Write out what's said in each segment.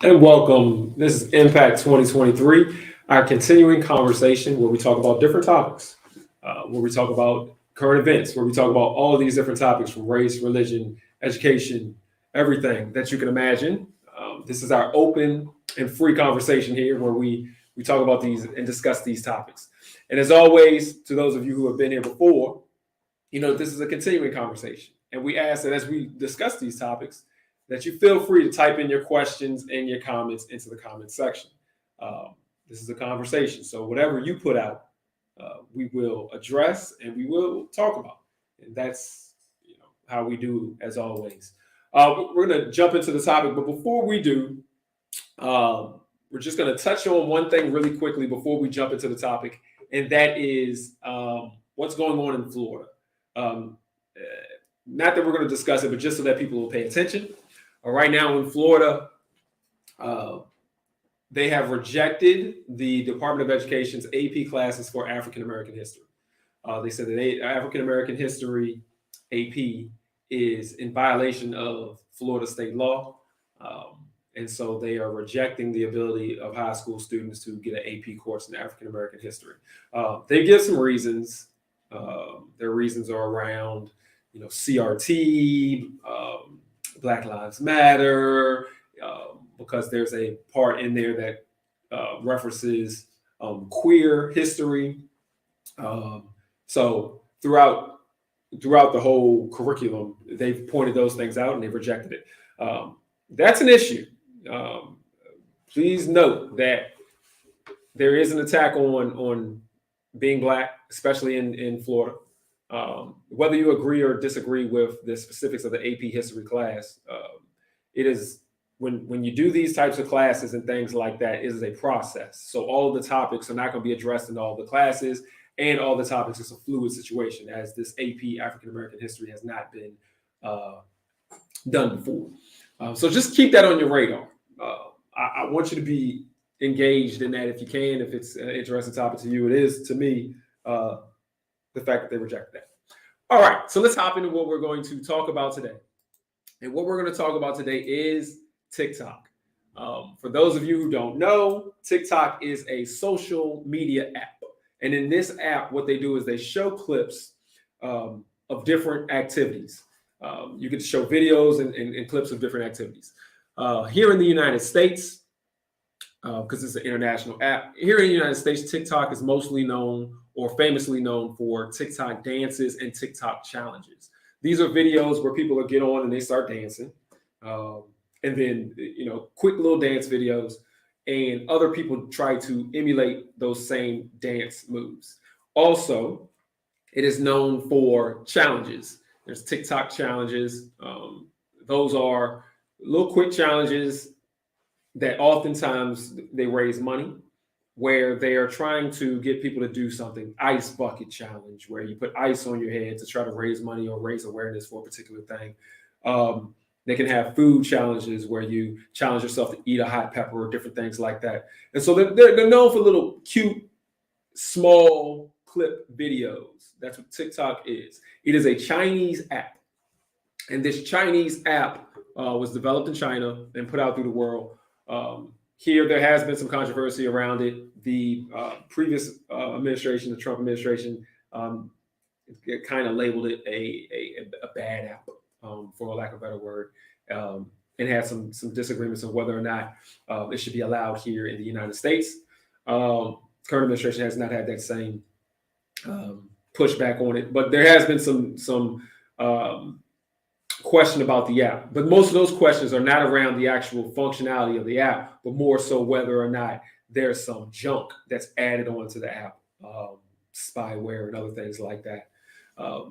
And welcome. This is Impact 2023, our continuing conversation where we talk about different topics, where we talk about current events, where we talk about all of these different topics from race, religion, education, everything that you can imagine. This is our open and free conversation here where we talk about these and discuss these topics. And as always, to those of you who have been here before, this is a continuing conversation. And we ask that as we discuss these topics, that you feel free to type in your questions and your comments into the comment section. This is a conversation. So whatever you put out, we will address and we will talk about. And that's how we do as always. We're going to jump into the topic. But before we do, we're just going to touch on one thing really quickly before we jump into the topic. And that is what's going on in Florida. Not that we're going to discuss it, but just so that people will pay attention. Right now in Florida, they have rejected the Department of Education's AP classes for African American history. They said that African American history AP is in violation of Florida state law. And so they are rejecting the ability of high school students to get an AP course in African American history. They give some reasons. Their reasons are around, CRT, Black Lives Matter, because there's a part in there that references queer history. So throughout the whole curriculum, they've pointed those things out and they've rejected it. That's an issue. Please note that there is an attack on being Black, especially in Florida. Whether you agree or disagree with the specifics of the AP history class, it is when you do these types of classes and things like that, it is a process. So all of the topics are not going to be addressed in all the classes, and all the topics is a fluid situation, as this AP African American history has not been done before. So just keep that on your radar. I want you to be engaged in that if you can. If it's an interesting topic to you, it is to me. The fact that they rejected that. All right, so let's hop into what we're going to talk about today. And what we're going to talk about today is TikTok. For those of you who don't know, TikTok is a social media app. And in this app, what they do is they show clips of different activities. You can show videos and clips of different activities. Here in the United States, because it's an international app, here in the United States, TikTok is mostly known or famously known for TikTok dances and TikTok challenges. These are videos where people get on and they start dancing. And then, quick little dance videos, and other people try to emulate those same dance moves. Also, it is known for challenges. There's TikTok challenges. Those are little quick challenges that oftentimes they raise money, where they are trying to get people to do something. Ice bucket challenge, where you put ice on your head to try to raise money or raise awareness for a particular thing. They can have food challenges where you challenge yourself to eat a hot pepper or different things like that. And so they're known for little cute, small clip videos. That's what TikTok is. It is a Chinese app. And this Chinese app was developed in China and put out through the world. Here, there has been some controversy around it. The previous administration, the Trump administration, it kind of labeled it a bad app, for lack of a better word, and had some disagreements on whether or not it should be allowed here in the United States. Current administration has not had that same pushback on it, but there has been some question about the app. But most of those questions are not around the actual functionality of the app, but more so whether or not there's some junk that's added onto the app, spyware and other things like that.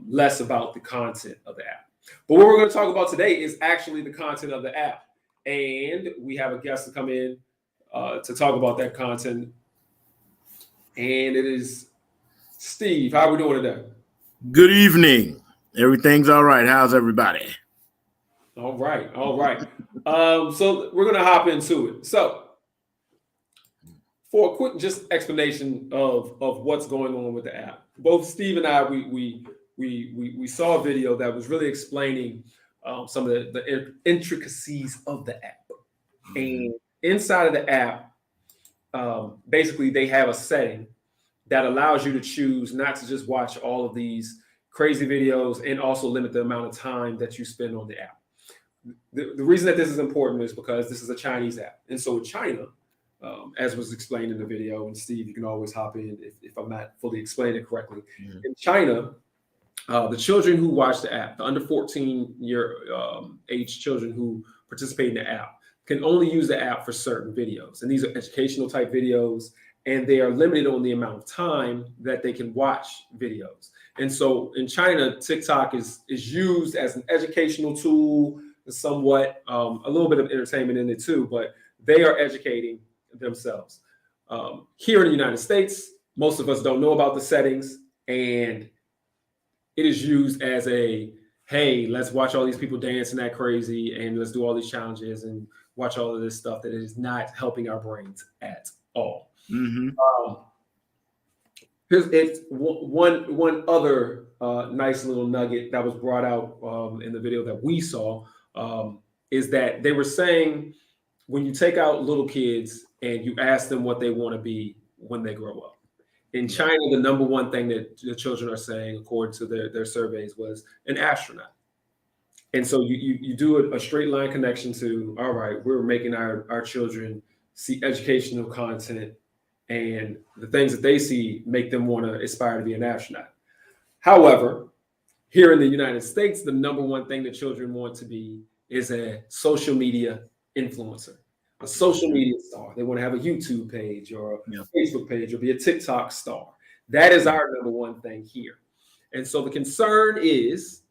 Less about the content of the app. But what we're going to talk about today is actually the content of the app. And we have a guest to come in to talk about that content. And it is Steve. How are we doing today? Good evening. Everything's all right. How's everybody? All right. So we're going to hop into it. So for a quick just explanation of what's going on with the app, both Steve and I, we saw a video that was really explaining some of the intricacies of the app. And inside of the app, basically they have a setting that allows you to choose not to just watch all of these crazy videos and also limit the amount of time that you spend on the app. The reason that this is important is because this is a Chinese app. And so China, as was explained in the video, and Steve, you can always hop in if I'm not fully explaining it correctly. Mm-hmm. In China, the children who watch the app, the under 14-year age children who participate in the app, can only use the app for certain videos. And these are educational type videos, and they are limited on the amount of time that they can watch videos. And so in China, TikTok is used as an educational tool, somewhat a little bit of entertainment in it too, but they are educating themselves. Here in the United States, most of us don't know about the settings, and it is used as a, hey, let's watch all these people dancing that crazy and let's do all these challenges and watch all of this stuff that is not helping our brains at all. Mm-hmm. It's one other nice little nugget that was brought out in the video that we saw is that they were saying when you take out little kids and you ask them what they want to be when they grow up. In China, the number one thing that the children are saying, according to their surveys, was an astronaut. And so you do a straight line connection to, all right, we're making our children see educational content, and the things that they see make them want to aspire to be an astronaut. However, here in the United States, the number one thing that children want to be is a social media influencer, a social media star. They want to have a YouTube page or a Facebook page or be a TikTok star. That is our number one thing here. And so the concern is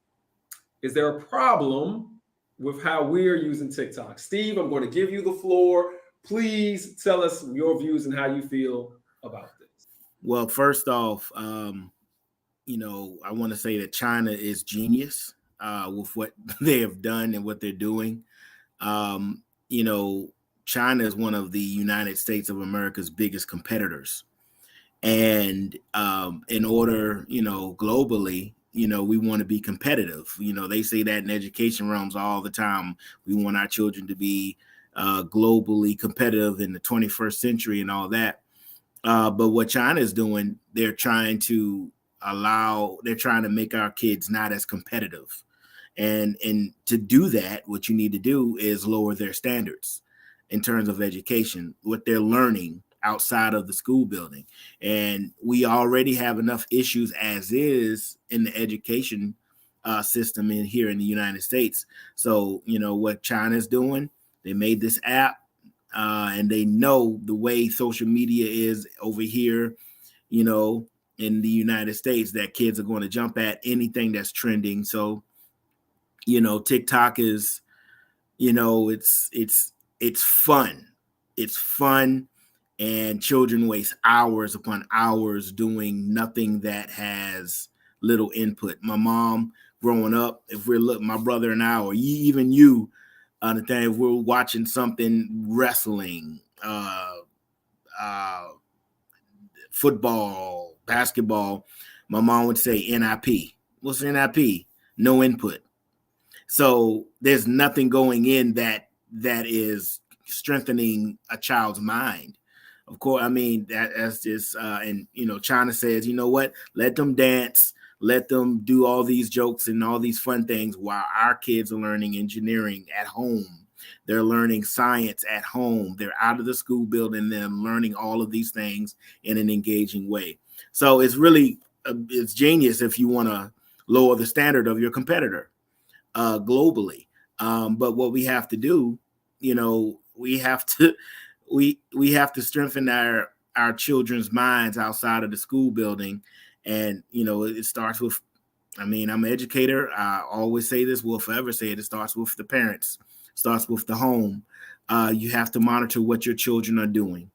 there a problem with how we're using TikTok? Steve, I'm going to give you the floor. Please tell us your views and how you feel about this. Well, first off, I want to say that China is genius with what they have done and what they're doing. China is one of the United States of America's biggest competitors. And in order, globally, we want to be competitive. They say that in education realms all the time. We want our children to be globally competitive in the 21st century and all that. But what China is doing, they're trying to make our kids not as competitive. And to do that, what you need to do is lower their standards in terms of education, what they're learning outside of the school building. And we already have enough issues as is in the education system here in the United States. So, what China's doing, they made this app and they know the way social media is over here, in the United States, that kids are going to jump at anything that's trending. So, TikTok is, it's fun. It's fun. And children waste hours upon hours doing nothing that has little input. My mom growing up, my brother and I, or even you, if we're watching something, wrestling, football, basketball, my mom would say NIP. What's NIP? No input. So there's nothing going in that is strengthening a child's mind. Of course, that's just, China says, you know what? Let them dance. Let them do all these jokes and all these fun things while our kids are learning engineering at home. They're learning science at home. They're out of the school building, them learning all of these things in an engaging way. So it's really, it's genius if you want to lower the standard of your competitor globally. But what we have to do, we have to strengthen our children's minds outside of the school building. And, it starts with, I'm an educator. I always say this, will forever say it. It starts with the parents, starts with the home. You have to monitor what your children are doing.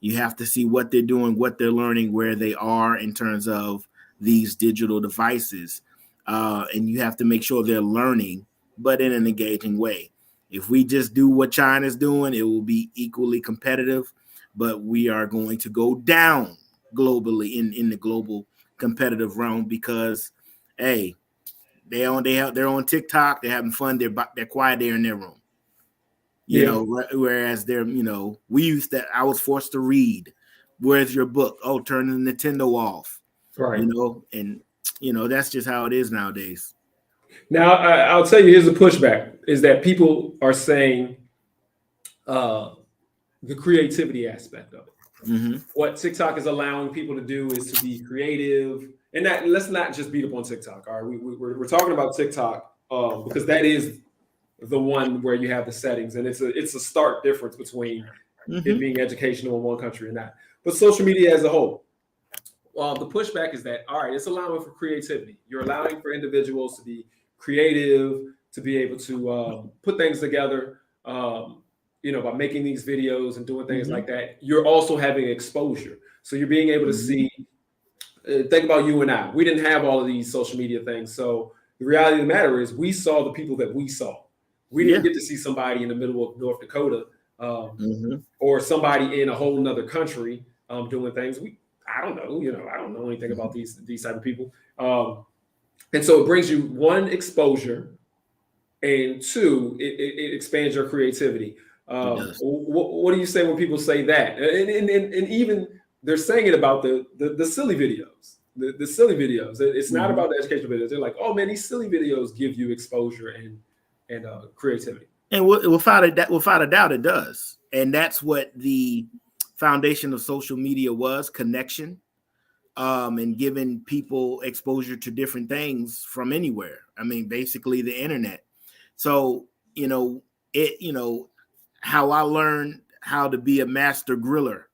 You have to see what they're doing, what they're learning, where they are in terms of these digital devices. And you have to make sure they're learning, but in an engaging way. If we just do what China's doing, it will be equally competitive, but we are going to go down globally in the global competitive realm because, hey, they're on TikTok, they're having fun, they're quiet, they're in their room. You know, whereas I was forced to read. Where's your book? Oh, turn the Nintendo off. Right. And that's just how it is nowadays. Now, I'll tell you, here's the pushback: is that people are saying the creativity aspect of it. Mm-hmm. What TikTok is allowing people to do is to be creative, and let's not just beat up on TikTok. All right, we're talking about TikTok because that is the one where you have the settings, and it's a stark difference between it being educational in one country and not. But social media as a whole, the pushback is that, all right, it's allowing for creativity. You're allowing for individuals to be creative, to be able to put things together, by making these videos and doing things like that. You're also having exposure. So you're being able to see, think about you and I. We didn't have all of these social media things. So the reality of the matter is we saw the people that we saw. We didn't get to see somebody in the middle of North Dakota or somebody in a whole nother country doing things. I don't know. I don't know anything about these type of people. And so it brings you one, exposure, and two, it expands your creativity. What do you say when people say that? And even they're saying it about the silly videos. The silly videos. It's not about the educational videos. They're like, oh man, these silly videos give you exposure and creativity. And without a doubt, it does. And that's what the foundation of social media was: connection, and giving people exposure to different things from anywhere. I mean, basically the internet. So, how I learned how to be a master griller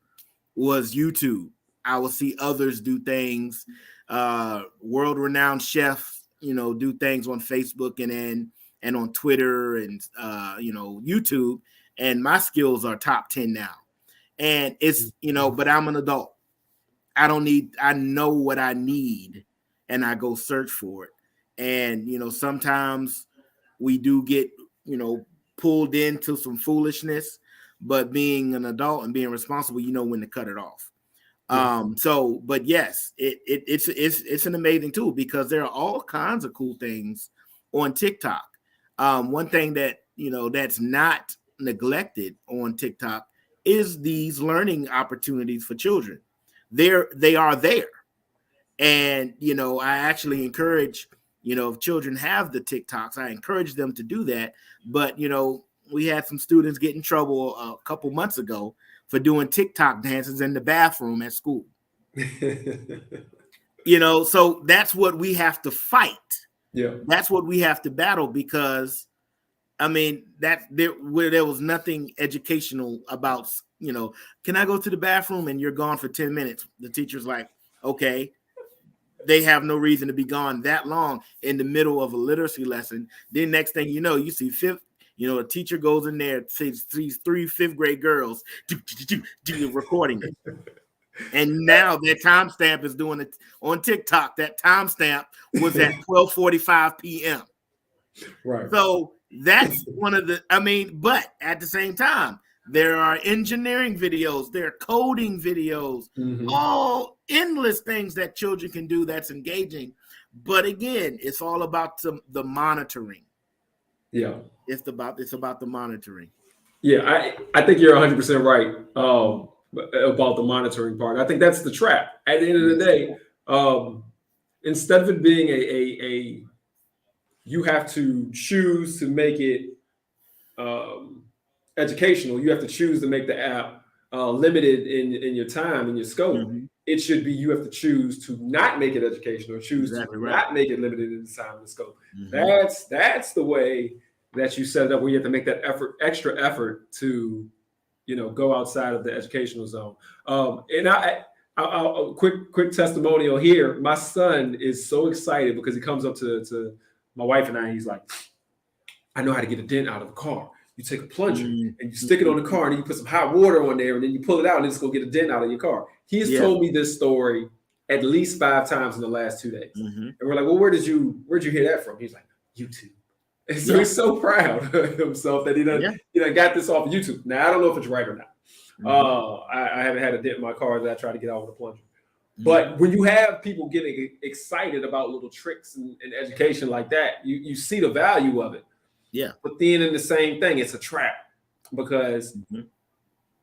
was YouTube. I will see others do things, world-renowned chefs, do things on Facebook and on Twitter and YouTube, and my skills are top 10 now. And it's but I'm an adult. I know what I need, and I go search for it. And sometimes we do get pulled into some foolishness, but being an adult and being responsible, when to cut it off. But yes, it's an amazing tool because there are all kinds of cool things on TikTok. One thing that that's not neglected on TikTok is these learning opportunities for children. They are there, and I actually encourage if children have the TikToks, I encourage them to do that. But we had some students get in trouble a couple months ago for doing TikTok dances in the bathroom at school. So that's what we have to fight. Yeah, that's what we have to battle, because I mean there was nothing educational about can I go to the bathroom, and you're gone for 10 minutes. The teacher's like, okay. They have no reason to be gone that long in the middle of a literacy lesson. Then next thing you see a teacher goes in there, sees 3 5th grade girls recording it. And now their timestamp is doing it on TikTok. That timestamp was at 12:45 p.m. Right. So that's one of but at the same time, there are engineering videos, there are coding videos, all endless things that children can do that's engaging. But again, it's all about the monitoring. Yeah. It's about the monitoring. Yeah, I think you're 100% right about the monitoring part. I think that's the trap. At the end of the day, instead of it being a you have to choose to make it educational, you have to choose to make the app limited in your time and your scope. It should be you have to choose to not make it educational, or choose to not make it limited in the time and the scope. That's the way that you set it up, where you have to make that extra effort to go outside of the educational zone. And I'll quick testimonial here. My son is so excited because he comes up to my wife and I, and he's like, I know how to get a dent out of a car. You take a plunger and you stick it on the car, and then you put some hot water on there, and then you pull it out, and it's going to get a dent out of your car. He has told me this story at least 5 times in the last 2 days. And we're like, well, where'd you hear that from? He's like, YouTube. And so he's so proud of himself that he done got this off of YouTube. Now, I don't know if it's right or not. I haven't had a dent in my car that I try to get out with a plunger. But when you have people getting excited about little tricks and education like that, you see the value of it. Yeah. But then in the same thing, it's a trap. because Mhm.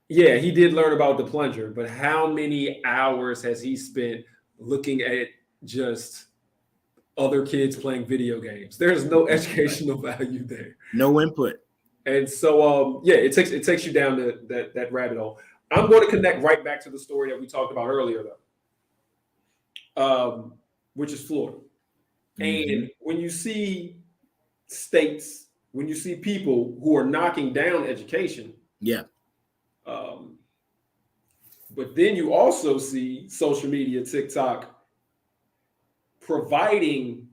yeah, he did learn about the plunger, but how many hours has he spent looking at just other kids playing video games? There's no Right. educational value there. No input. And so yeah, it takes you down to that rabbit hole. I'm going to connect right back to the story that we talked about earlier, though, which is Florida. Hmm. And when you see states, when you see people who are knocking down education, Yeah. um, but then you also see social media, TikTok providing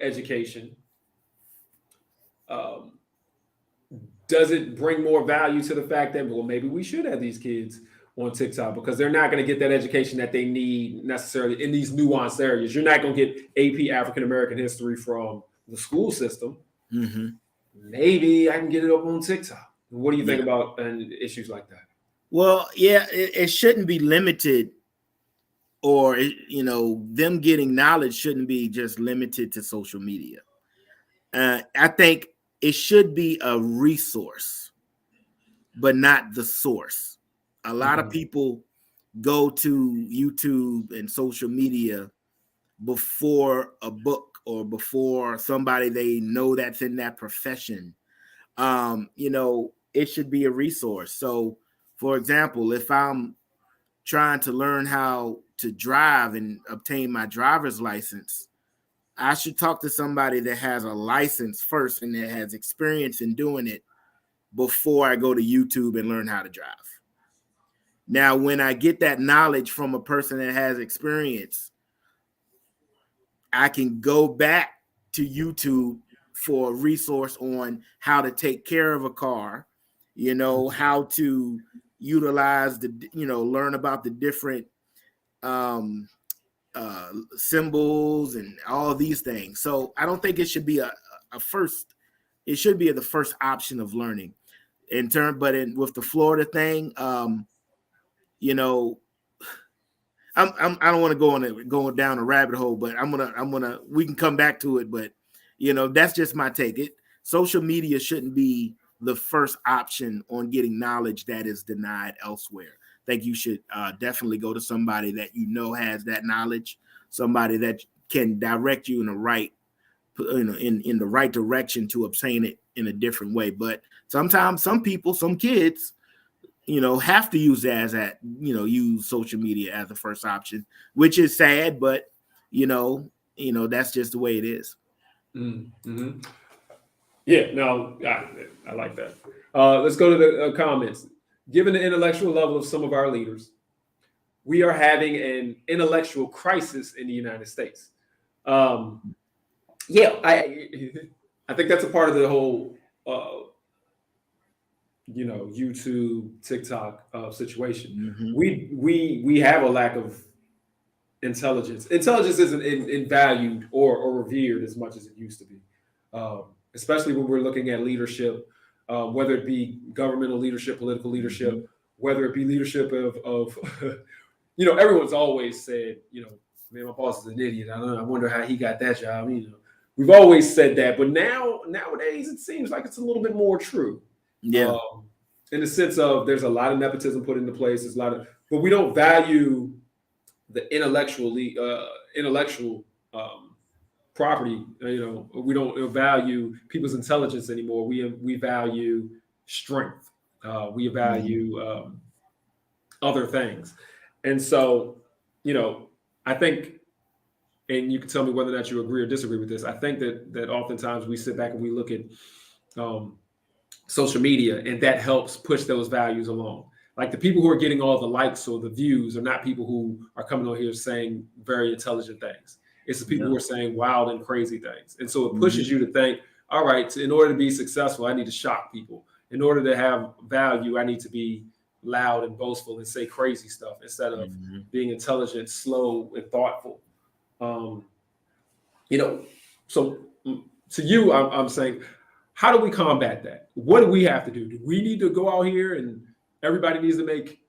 education. Um, does it bring more value to the fact that, well, maybe we should have these kids on TikTok because they're not going to get that education that they need necessarily in these nuanced areas? You're not going to get AP African American history from the school system. Hmm. Maybe I can get it up on TikTok. What do you think Yeah. about issues like that? Well, yeah, it shouldn't be limited, or them getting knowledge shouldn't be just limited to social media. I think it should be a resource, but not the source. A lot of Mm-hmm. people go to YouTube and social media before a book or before somebody they know that's in that profession. It should be a resource. So, for example, if I'm trying to learn how to drive and obtain my driver's license, I should talk to somebody that has a license first and that has experience in doing it before I go to YouTube and learn how to drive. Now, when I get that knowledge from a person that has experience, I can go back to YouTube for a resource on how to take care of a car, how to utilize learn about the different um, symbols and all these things. So I don't think it should be a first. It should be the first option of learning. With the Florida thing, you know, I don't want to go down a rabbit hole, but we can come back to it. But that's just my take. Social media shouldn't be the first option on getting knowledge that is denied elsewhere. I think you should definitely go to somebody that has that knowledge, somebody that can direct you in the right, in the right direction to obtain it in a different way. But sometimes some kids have to use use social media as the first option, which is sad, but that's just the way it is. Mm-hmm. Yeah, no, I like that. Let's go to the comments. Given the intellectual level of some of our leaders, we are having an intellectual crisis in the United States. Yeah, I think that's a part of the whole, YouTube, TikTok situation. Mm-hmm. We have a lack of intelligence. Intelligence isn't in valued or revered as much as it used to be, especially when we're looking at leadership, whether it be governmental leadership, political leadership, Mm-hmm. whether it be leadership of everyone's always said, man, my boss is an idiot. I wonder how he got that job. We've always said that, but nowadays it seems like it's a little bit more true. Yeah. In the sense of there's a lot of nepotism put into place. There's a lot of, but we don't value the intellectual property. We don't value people's intelligence anymore. We value strength. We value other things, and so I think, and you can tell me whether or not you agree or disagree with this. I think that oftentimes we sit back and we look at social media, and that helps push those values along. Like the people who are getting all the likes or the views are not people who are coming on here saying very intelligent things. It's the people who are saying wild and crazy things. And so it pushes you to think, all right, in order to be successful, I need to shock people. In order to have value, I need to be loud and boastful and say crazy stuff instead of being intelligent, slow, and thoughtful. So to you, I'm saying, how do we combat that? What do we have to do? Do we need to go out here and everybody needs to make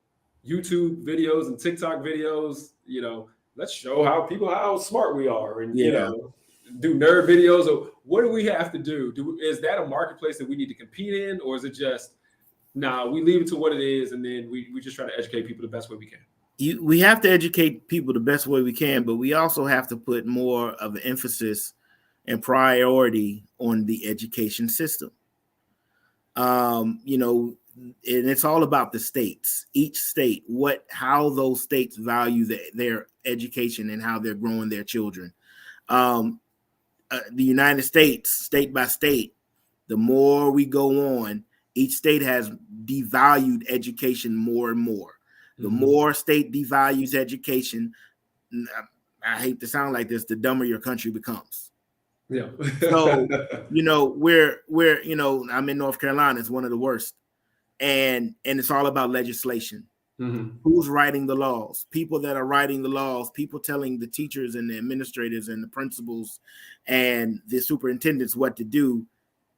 YouTube videos and TikTok videos? Let's show how smart we are, and do nerd videos. Or what do we have to do? Is that a marketplace that we need to compete in, or is it just Nah, we leave it to what it is, and then we just try to educate people the best way we can. We have to educate people the best way we can, but we also have to put more of an emphasis and priority on the education system. You know, and it's all about the states. Each state, how those states value their education and how they're growing their children. The United States, state by state, the more we go on, each state has devalued education more and more. The more state devalues education, I hate to sound like this, the dumber your country becomes. Yeah. So, you know, we're you know, I'm in North Carolina, it's one of the worst. And it's all about legislation. Who's writing the laws? People that are writing the laws, people telling the teachers and the administrators and the principals and the superintendents what to do,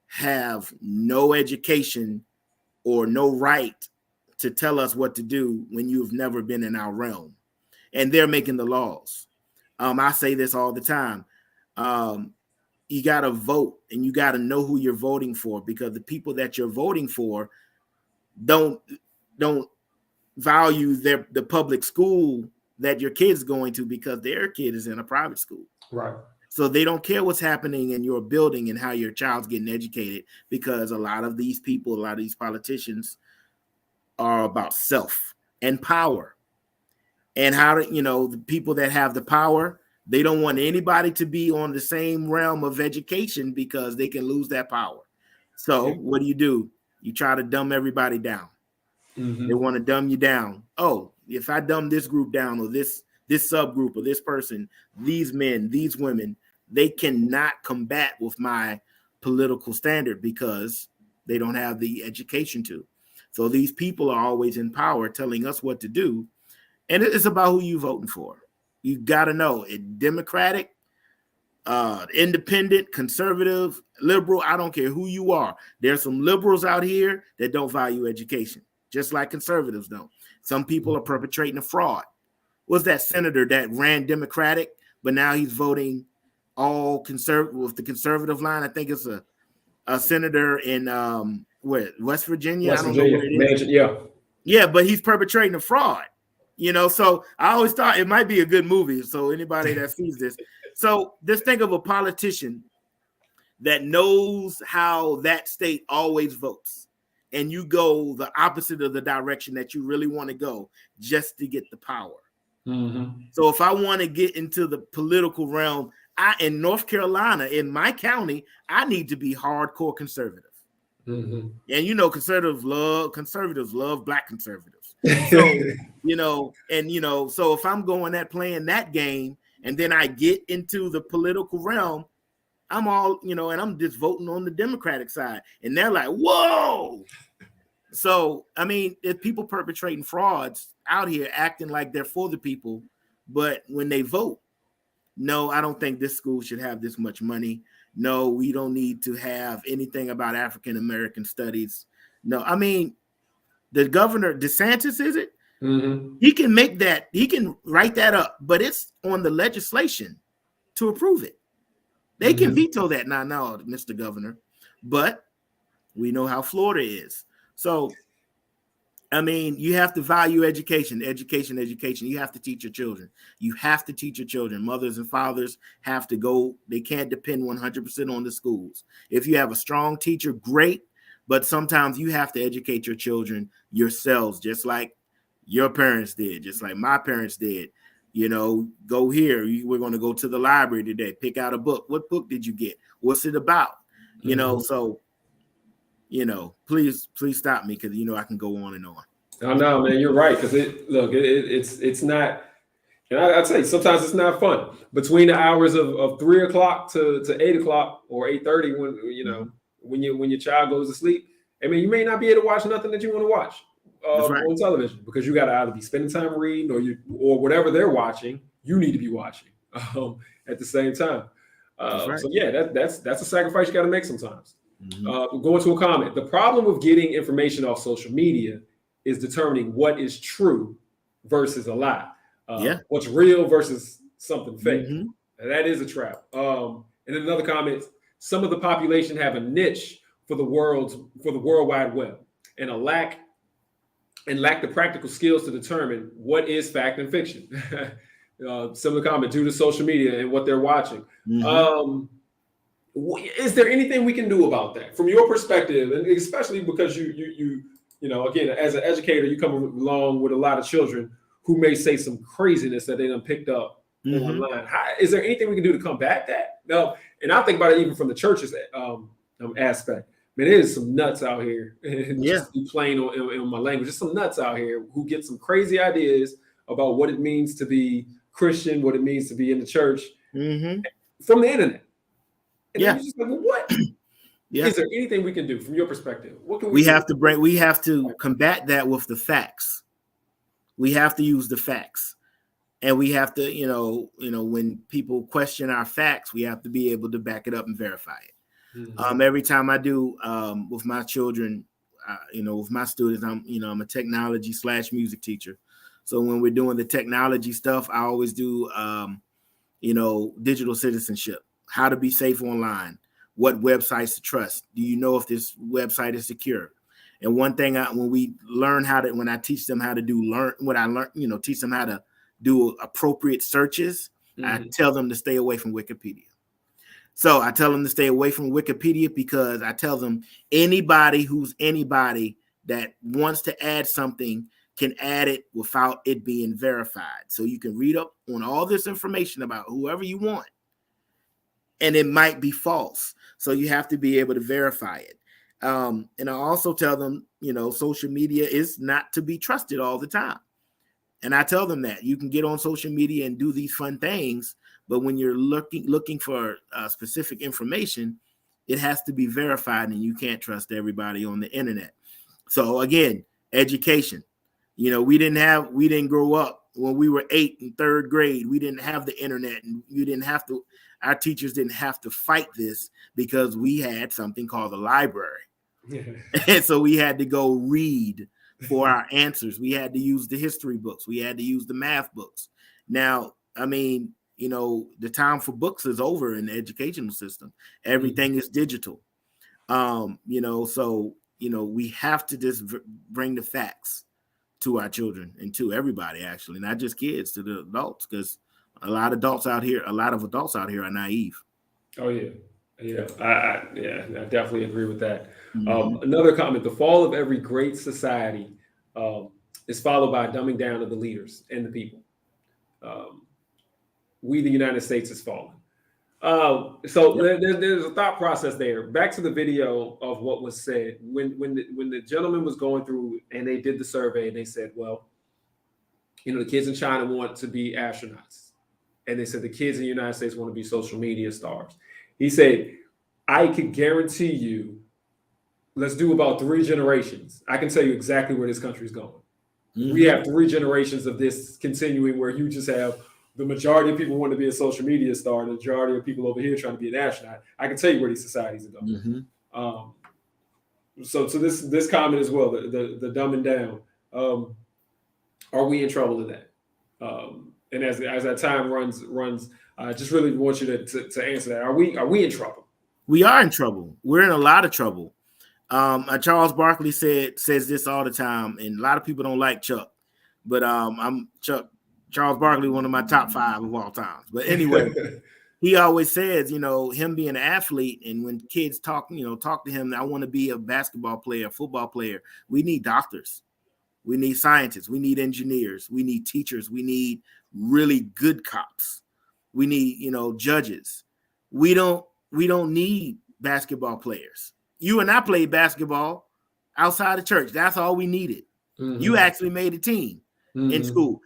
have no education or no right to tell us what to do when you've never been in our realm. And they're making the laws. I say this all the time. You got to vote, and you got to know who you're voting for, because the people that you're voting for don't value the public school that your kid's going to, because their kid is in a private school. Right. So they don't care what's happening in your building and how your child's getting educated, because a lot of these people, a lot of these politicians are about self and power. And how to, you know, the people that have the power, they don't want anybody to be on the same realm of education because they can lose that power. So what do? You try to dumb everybody down. They want to dumb you down. Oh, if I dumb this group down, or this subgroup, or this person, these men, these women, they cannot combat with my political standard because they don't have the education to. So these people are always in power telling us what to do. And it's about who you voting for. You got to know it. Democratic, independent, conservative, liberal, I don't care who you are. There's some liberals out here that don't value education, just like conservatives don't. Some people are perpetrating a fraud. Was that senator that ran Democratic, but now he's voting all conservative with the conservative line? I think it's a senator in West Virginia. West Virginia. Yeah, but he's perpetrating a fraud. You know, so I always thought it might be a good movie. So anybody that sees this, so just think of a politician that knows how that state always votes, and you go the opposite of the direction that you really want to go just to get the power. So if I want to get into the political realm, in North Carolina, in my county, I need to be hardcore conservative. And you know, conservatives love black conservatives. So, you know, and you know, so if I'm going at playing that game, and then I get into the political realm, I'm all, you know, and I'm just voting on the Democratic side, and they're like, whoa. So, I mean, if people perpetrating frauds out here acting like they're for the people, but when they vote, no, I don't think this school should have this much money. No, we don't need to have anything about African American studies. No, I mean, the governor, DeSantis, is it? He can make that, he can write that up, but it's on the legislation to approve it. They can veto that now, Mr. Governor, but we know how Florida is. So, I mean, you have to value education. You have to teach your children. You have to teach your children. Mothers and fathers have to go. They can't depend 100% on the schools. If you have a strong teacher, great. But sometimes you have to educate your children yourselves, just like your parents did, just like my parents did. You know, go here. We're going to go to the library today. Pick out a book. What book did you get? What's it about? You know, so, you know, please stop me, because, you know, I can go on and on. Oh, no, man, you're right. Because it's not, and I'd say sometimes it's not fun. Between the hours of 3 o'clock to 8 o'clock or 8:30, when, you know, when your child goes to sleep, I mean, you may not be able to watch nothing that you want to watch on television, because you got to either be spending time reading, or whatever they're watching, you need to be watching at the same time. So yeah, that's a sacrifice you got to make sometimes. Going to a comment. The problem with getting information off social media is determining what is true versus a lie. What's real versus something fake. And that is a trap. And then another comment: some of the population have a niche for the World Wide Web. and lack the practical skills to determine what is fact and fiction. Similar comment due to social media and what they're watching. Is there anything we can do about that from your perspective, and especially because you know, again, as an educator, you come along with a lot of children who may say some craziness that they done picked up online. Is there anything we can do to combat that? No, and I think about it even from the church's aspect. Man, there is some nuts out here. Just be plain in my language. There's some nuts out here who get some crazy ideas about what it means to be Christian, what it means to be in the church from the internet. And you're just like, well, what? Is there anything we can do from your perspective? What can we have to bring? We have to combat that with the facts. We have to use the facts, and we have to, you know, when people question our facts, we have to be able to back it up and verify it. Every time I do with my children, you know, with my students, I'm a technology / music teacher. So when we're doing the technology stuff, I always do, you know, digital citizenship, how to be safe online, what websites to trust. Do you know if this website is secure? And one thing, when I teach them how to teach them how to do appropriate searches, I tell them to stay away from Wikipedia. So I tell them to stay away from Wikipedia because I tell them anybody that wants to add something can add it without it being verified. So you can read up on all this information about whoever you want, and it might be false. So you have to be able to verify it. And I also tell them, you know, social media is not to be trusted all the time. And I tell them that you can get on social media and do these fun things, but when you're looking for specific information, it has to be verified, and you can't trust everybody on the internet. So again, education. You know, we didn't grow up when we were 8 and 3rd grade. We didn't have the internet, and our teachers didn't have to fight this because we had something called the library. And so we had to go read for our answers. We had to use the history books. We had to use the math books. Now, I mean, you know, the time for books is over in the educational system. Everything is digital. You know, so, you know, we have to just bring the facts to our children and to everybody, actually, not just kids, to the adults, because a lot of adults out here are naive. Oh yeah. I definitely agree with that. Another comment: the fall of every great society is followed by a dumbing down of the leaders and the people. We, the United States, is falling. So there's a thought process there. Back to the video of what was said when the gentleman was going through and they did the survey, and they said, well, you know, the kids in China want to be astronauts, and they said the kids in the United States want to be social media stars. He said, I could guarantee you, let's do about 3 generations. I can tell you exactly where this country is going. We have 3 generations of this continuing, where you just have the majority of people want to be a social media star, and the majority of people over here trying to be an astronaut. I can tell you where these societies are going. So this comment as well, the dumbing down. Are we in trouble in that? And as that time runs, I just really want you to answer that. Are we in trouble? We are in trouble. We're in a lot of trouble. Charles Barkley says this all the time, and a lot of people don't like Chuck, but I'm Charles Barkley, one of my top 5 of all time. But anyway, he always says, you know, him being an athlete, and when kids talk to him, I want to be a basketball player, football player. We need doctors. We need scientists. We need engineers. We need teachers. We need really good cops. We need, you know, judges. We don't need basketball players. You and I played basketball outside of church. That's all we needed. You actually made a team in school.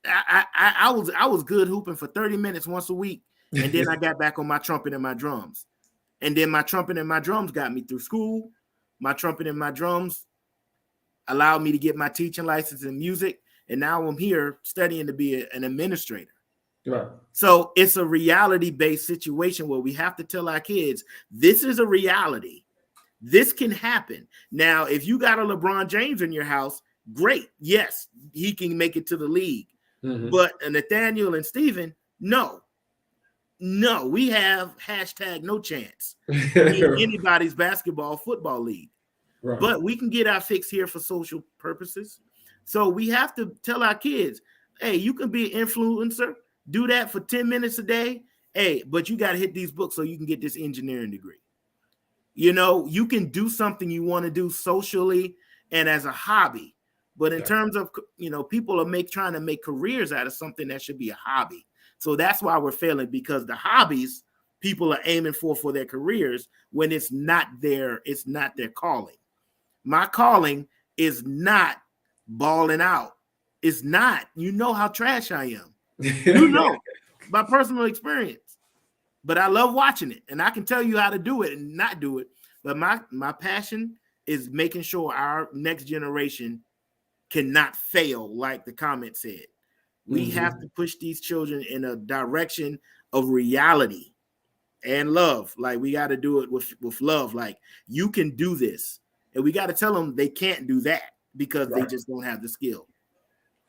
I was good hooping for 30 minutes once a week, and then I got back on my trumpet and my drums. And then my trumpet and my drums got me through school. My trumpet and my drums allowed me to get my teaching license in music, and now I'm here studying to be an administrator. Right. So it's a reality-based situation where we have to tell our kids, this is a reality. This can happen. Now, if you got a LeBron James in your house, great. Yes, he can make it to the league. But Nathaniel and Steven, no, we have #no chance in anybody's football league. Right. but we can get our fix here for social purposes. So we have to tell our kids, hey, you can be an influencer, do that for 10 minutes a day. Hey, but you got to hit these books so you can get this engineering degree. You know, you can do something you want to do socially and as a hobby. But in terms of, you know, people are trying to make careers out of something that should be a hobby. So that's why we're failing, because the hobbies people are aiming for their careers when it's not their calling. My calling is not balling out. It's not. You know how trash I am. You know, by personal experience. But I love watching it, and I can tell you how to do it and not do it. But my passion is making sure our next generation cannot fail, like the comment said. We have to push these children in a direction of reality and love. Like, we got to do it with love. Like, you can do this, and we got to tell them they can't do that because they just don't have the skill.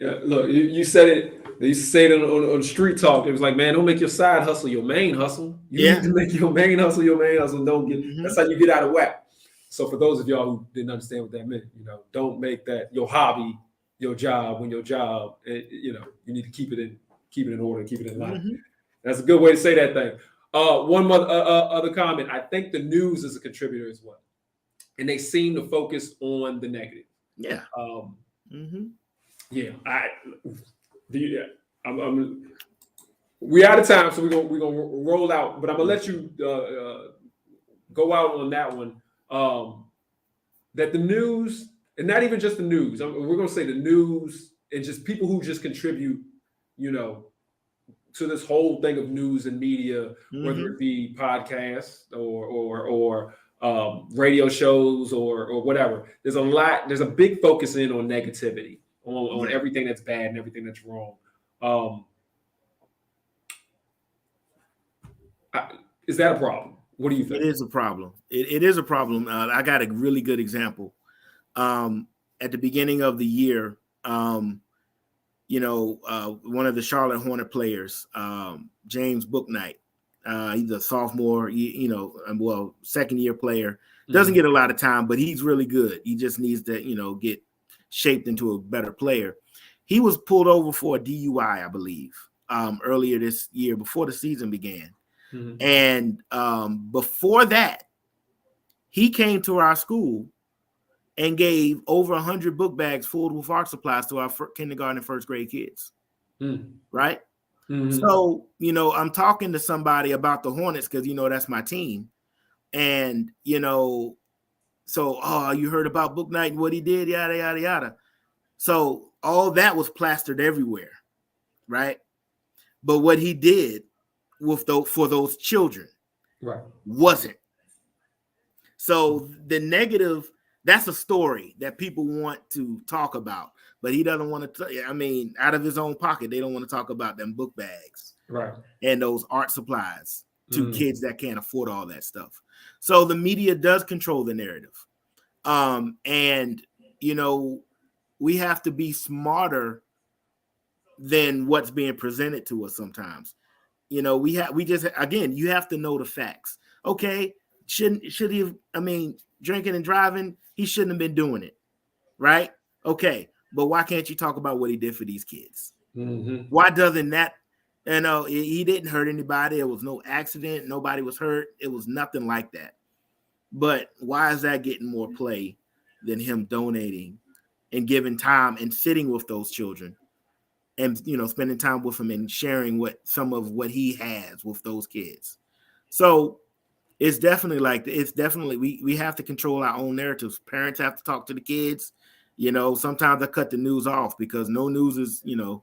Yeah, look, you said it. They used to say it on Street Talk. It was like, man, don't make your side hustle your main hustle. You need to make your main hustle your main hustle. Don't get that's how you get out of whack. So for those of y'all who didn't understand what that meant, you know, don't make that your hobby your job when your job, you know, you need to keep it in order, keep it in line. That's a good way to say that thing. One other comment. I think the news is a contributor as well, and they seem to focus on the negative. Yeah. Yeah. We're out of time, so we're gonna roll out. But I'm gonna let you go out on that one. That the news, and not even just the news. We're gonna say the news and just people who just contribute, you know, to this whole thing of news and media, whether it be podcasts or radio shows or whatever. There's a big focus in on negativity, on everything that's bad and everything that's wrong. Is that a problem? What do you think? It is a problem. It is a problem. I got a really good example. At the beginning of the year, you know, one of the Charlotte Hornet players, James Bouknight, he's a sophomore, second year player. Doesn't get a lot of time, but he's really good. He just needs to, you know, get shaped into a better player. He was pulled over for a DUI, I believe, earlier this year before the season began. And before that, he came to our school and gave over 100 book bags full with art supplies to our kindergarten and first grade kids. Right? So, you know, I'm talking to somebody about the Hornets because, you know, that's my team. And, you know, so, you heard about Bouknight and what he did, yada, yada, yada. So all that was plastered everywhere. Right? But what he did for those children wasn't. So the negative, that's a story that people want to talk about, but he doesn't want to. I mean, out of his own pocket, they don't want to talk about them book bags, and those art supplies to kids that can't afford all that stuff. So the media does control the narrative, and you know, we have to be smarter than what's being presented to us sometimes. You know, you have to know the facts. Okay, should he have, I mean, drinking and driving, he shouldn't have been doing it, right? Okay, but why can't you talk about what he did for these kids? Why doesn't that, you know, he didn't hurt anybody. It was no accident. Nobody was hurt. It was nothing like that. But why is that getting more play than him donating and giving time and sitting with those children and, you know, spending time with them and sharing some of what he has with those kids? So it's definitely we have to control our own narratives. Parents have to talk to the kids. You know, sometimes I cut the news off because no news is, you know,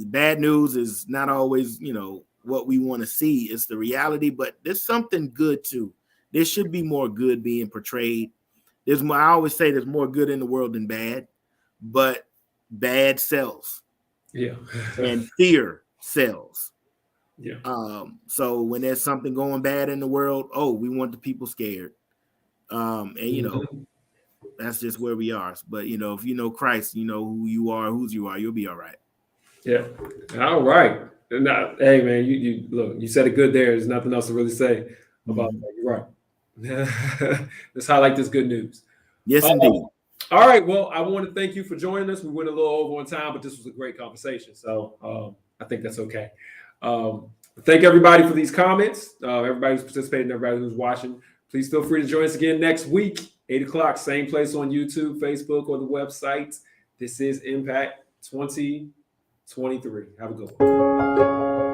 bad news is not always, you know, what we want to see. It's the reality, but there's something good too. There should be more good being portrayed. I always say there's more good in the world than bad, but bad sells. Yeah. And fear sells. Yeah. So when there's something going bad in the world, we want the people scared. And you know, that's just where we are. But you know, if you know Christ, you know who you are, whose you are, you'll be all right. Yeah. All right. Now, hey man, you look, you said it good there. There's nothing else to really say about that. You're right. Let's highlight this good news. Yes, indeed. All right. Well, I want to thank you for joining us. We went a little over on time, but this was a great conversation. So I think that's okay. Thank everybody for these comments. Everybody who's participating, everybody who's watching. Please feel free to join us again next week, 8 o'clock, same place on YouTube, Facebook, or the website. This is Impact 2023. Have a good one.